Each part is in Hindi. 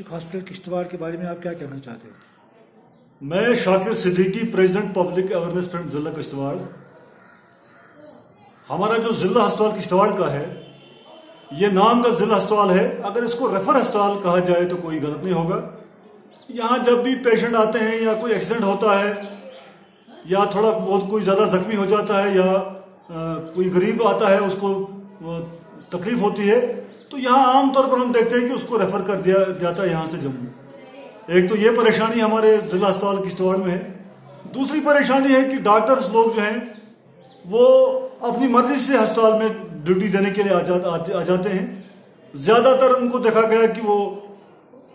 डिस्ट्रिक्ट हॉस्पिटल किश्तवाड़ के बारे में आप क्या कहना चाहते हैं? मैं Shakir Siddiqui, president public awareness front जिला किश्तवाड़। हमारा जो जिला अस्पताल किश्तवाड़ का है, ये नाम का जिला अस्पताल है। अगर इसको रेफर अस्पताल कहा जाए तो कोई गलत नहीं होगा। यहाँ जब भी पेशेंट आते हैं या कोई एक्सीडेंट होता है या थोड़ा बहुत कोई ज़्यादा जख्मी हो जाता है या कोई गरीब आता है, उसको तकलीफ होती है, तो यहाँ आमतौर पर हम देखते हैं कि उसको रेफर कर दिया जाता है यहाँ से जम्मू। एक तो ये परेशानी हमारे जिला अस्पताल किश्तवाड़ में है। दूसरी परेशानी है कि डॉक्टर्स लोग जो हैं वो अपनी मर्जी से अस्पताल में ड्यूटी देने के लिए आ जाते हैं। ज़्यादातर उनको देखा गया कि वो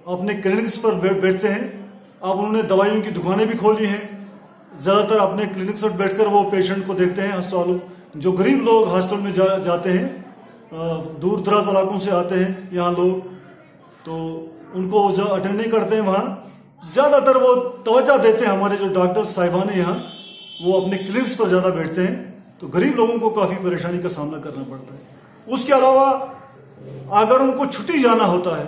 अपने क्लिनिक्स पर बैठते हैं। अब उन्होंने दवाइयों की दुकानें भी खोली हैं। ज़्यादातर अपने क्लिनिक्स पर बैठकर वो पेशेंट को देखते हैं। अस्पतालों जो गरीब लोग हॉस्पिटल में जाते हैं, दूर दराज इलाकों से आते हैं यहाँ लोग, तो उनको अटेंड नहीं करते हैं। वहाँ ज़्यादातर वो तवज्जो देते हैं। हमारे जो डॉक्टर साहिबान हैं यहाँ, वो अपने क्लिनिक्स पर ज़्यादा बैठते हैं, तो गरीब लोगों को काफ़ी परेशानी का सामना करना पड़ता है। उसके अलावा अगर उनको छुट्टी जाना होता है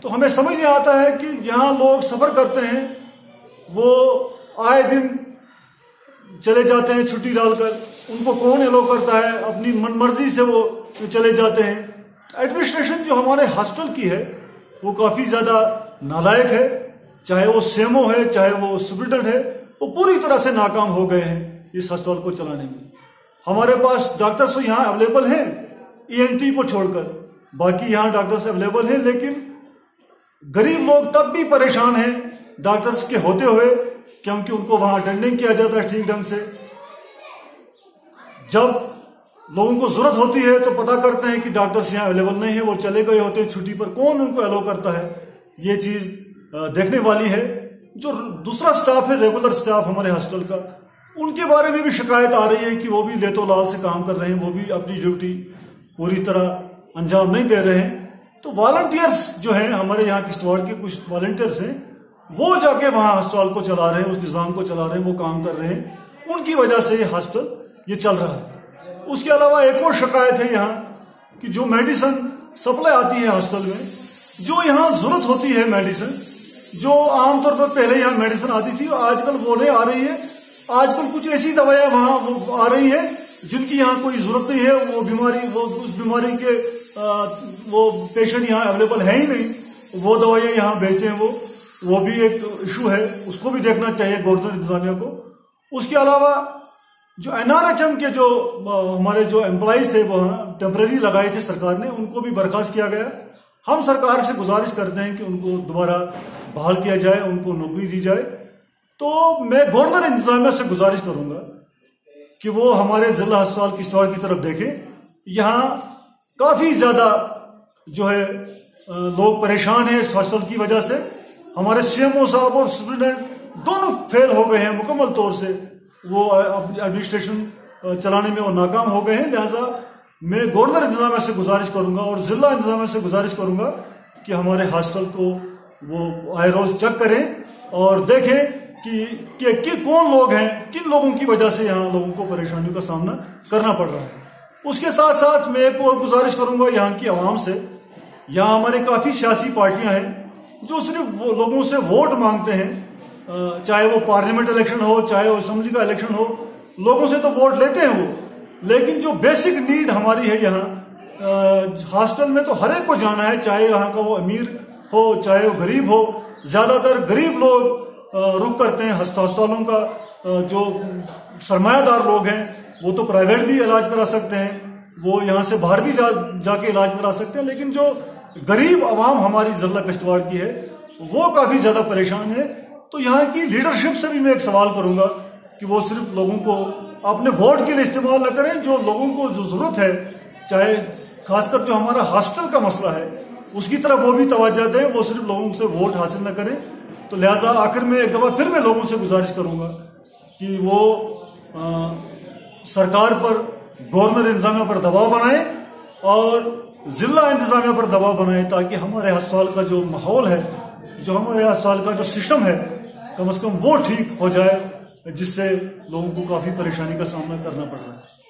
तो हमें समझ नहीं आता है कि यहाँ लोग सफ़र करते हैं, वो आए दिन चले जाते हैं छुट्टी डालकर। उनको कौन एलो करता है? अपनी मनमर्जी से वो चले जाते हैं। एडमिनिस्ट्रेशन जो हमारे हॉस्पिटल की है वो काफ़ी ज़्यादा नालायक है। चाहे वो सीएमओ है, चाहे वो सुप्रिटेंडेंट है, वो पूरी तरह से नाकाम हो गए हैं इस अस्पताल को चलाने में। हमारे पास डॉक्टर्स तो यहाँ अवेलेबल हैं, ईएनटी को छोड़कर बाकी यहाँ डॉक्टर्स अवेलेबल हैं, लेकिन गरीब लोग तब भी परेशान हैं डॉक्टर्स के होते हुए, क्योंकि उनको वहां अटेंड नहीं किया जाता है ठीक ढंग से। जब लोगों को जरूरत होती है तो पता करते हैं कि डॉक्टर्स यहाँ अवेलेबल नहीं है, वो चले गए होते हैं छुट्टी पर। कौन उनको अलाउ करता है? ये चीज देखने वाली है। जो दूसरा स्टाफ है, रेगुलर स्टाफ हमारे हॉस्पिटल का, उनके बारे में भी शिकायत आ रही है कि वो भी लेतो लाल से काम कर रहे हैं, वो भी अपनी ड्यूटी पूरी तरह अंजाम नहीं दे रहे हैं। तो वॉलंटियर्स जो हैं हमारे यहाँ किश्तवाड़ के कुछ वॉलंटियर्स हैं, वो जाके वहां अस्पताल को चला रहे हैं, उस निज़ाम को चला रहे हैं, वो काम कर रहे हैं। उनकी वजह से ये हॉस्पिटल ये चल रहा है। उसके अलावा एक और शिकायत है यहाँ कि जो मेडिसिन सप्लाई आती है हॉस्पिटल में, जो यहाँ जरूरत होती है मेडिसिन, जो आमतौर पर पहले यहाँ मेडिसिन आती थी, आजकल वो नहीं आ रही है। आजकल कुछ ऐसी दवाइयां वहां आ रही है जिनकी यहाँ कोई जरूरत नहीं है। उस बीमारी के वो पेशेंट यहाँ अवेलेबल है ही नहीं, वो दवाइयां यहाँ बेचते हैं। वो भी एक इशू है, उसको भी देखना चाहिए गवर्नमेंट इंतजामिया को। उसके अलावा जो एनआरएचएम के जो हमारे जो एम्प्लॉइज थे वो टेम्परेरी लगाए थे सरकार ने, उनको भी बर्खास्त किया गया। हम सरकार से गुजारिश करते हैं कि उनको दोबारा बहाल किया जाए, उनको नौकरी दी जाए। तो मैं गवर्नर इंतजामिया से गुजारिश करूंगा कि वो हमारे जिला अस्पताल किश्तवाड़ की तरफ देखें। यहाँ काफी ज्यादा जो है लोग परेशान हैं इस हॉस्पिटल की वजह से। हमारे सीएमओ साहब और सुप्रिटेंडेंट दोनों फेल हो गए हैं मुकम्मल तौर से। वो एडमिनिस्ट्रेशन चलाने में वो नाकाम हो गए हैं। लिहाजा मैं गवर्नर इंतजामिया से गुजारिश करूंगा और जिला इंतजामिया से गुजारिश करूंगा कि हमारे हॉस्पिटल को वो आए रोज चेक करें और देखें कि कौन लोग हैं, किन लोगों की वजह से यहाँ लोगों को परेशानियों का सामना करना पड़ रहा है। उसके साथ साथ मैं एक और गुजारिश करूंगा यहाँ की आवाम से। यहाँ हमारे काफी सियासी पार्टियां हैं जो सिर्फ वो लोगों से वोट मांगते हैं, चाहे वो पार्लियामेंट इलेक्शन हो, चाहे वो असेंबली का इलेक्शन हो, लोगों से तो वोट लेते हैं वो, लेकिन जो बेसिक नीड हमारी है यहाँ हॉस्पिटल में, तो हर एक को जाना है, चाहे यहाँ का वो अमीर हो चाहे वो गरीब हो। ज्यादातर गरीब लोग रुख करते हैं अस्पतालों का। जो सरमायादार लोग हैं वो तो प्राइवेट भी इलाज करा सकते हैं, वो यहाँ से बाहर भी जाके इलाज करा सकते हैं, लेकिन जो गरीब आवाम हमारी जिला किश्तवाड़ की है वो काफी ज्यादा परेशान है। तो यहाँ की लीडरशिप से भी मैं एक सवाल करूंगा कि वो सिर्फ लोगों को अपने वोट के लिए इस्तेमाल न करें। जो लोगों को जो जरूरत है, चाहे खासकर जो हमारा हॉस्पिटल का मसला है, उसकी तरफ वो भी तवज्जो दें, वो सिर्फ लोगों से वोट हासिल न करें। तो लिहाजा आखिर में एक दफा फिर मैं लोगों से गुजारिश करूंगा कि वो सरकार पर, गवर्नर इंतजामिया पर दबाव बनाए और जिला इंतजामिया पर दबाव बनाए, ताकि हमारे अस्पताल का जो माहौल है, जो हमारे अस्पताल का जो सिस्टम है, कम से कम वो ठीक हो जाए, जिससे लोगों को काफी परेशानी का सामना करना पड़ रहा है।